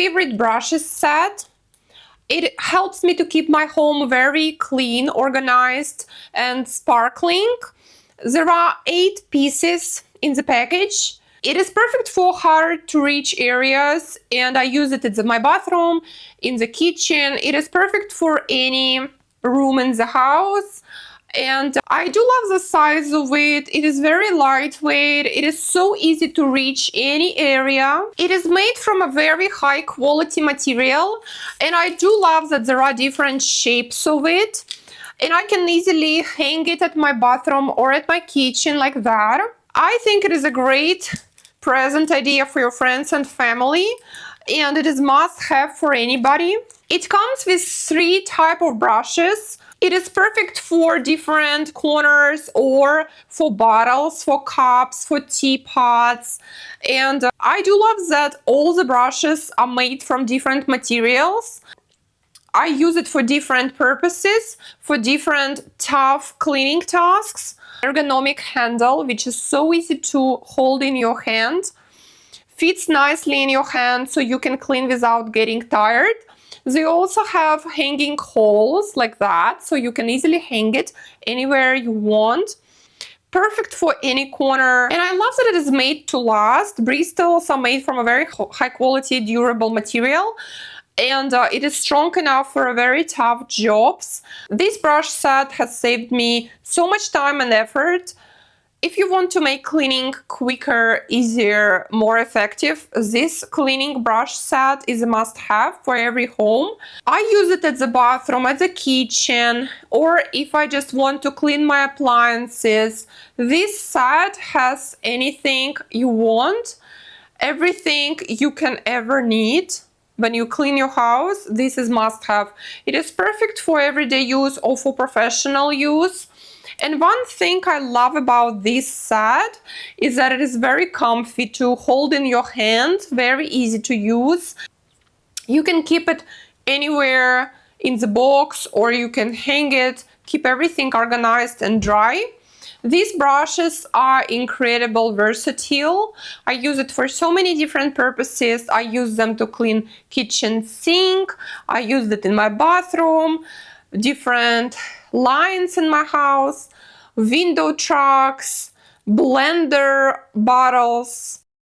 favorite brushes set. It helps me to keep my home very clean, organized, and sparkling. There are 8 pieces in the package. It is perfect for hard to reach areas, and I use it in my bathroom, in the kitchen. It is perfect for any room in the house. And I do love the size of it. It is very lightweight. It is so easy to reach any area. It is made from a very high quality material. And I do love that there are different shapes of it. And I can easily hang it at my bathroom or at my kitchen like that. I think it is a great present idea for your friends and family. And it is must-have for anybody. It comes with 3 types of brushes. It is perfect for different corners or for bottles, for cups, for teapots. And I do love that all the brushes are made from different materials. I use it for different purposes, for different tough cleaning tasks. Ergonomic handle, which is so easy to hold in your hand. Fits nicely in your hand so you can clean without getting tired. They also have hanging holes like that, so you can easily hang it anywhere you want. Perfect for any corner. And I love that it is made to last. Bristles are made from a very high quality, durable material. And it is strong enough for very tough jobs. This brush set has saved me so much time and effort. If you want to make cleaning quicker, easier, more effective, this cleaning brush set is a must-have for every home. I use it at the bathroom, at the kitchen, or if I just want to clean my appliances. This set has anything you want, everything you can ever need. When you clean your house, this is must-have. It is perfect for everyday use or for professional use. And one thing I love about this set is that it is very comfy to hold in your hand, very easy to use. You can keep it anywhere in the box or you can hang it, keep everything organized and dry. These brushes are incredible versatile. I use it for so many different purposes. I use them to clean kitchen sink. I use it in my bathroom, different lines in my house, window trucks, blender bottles,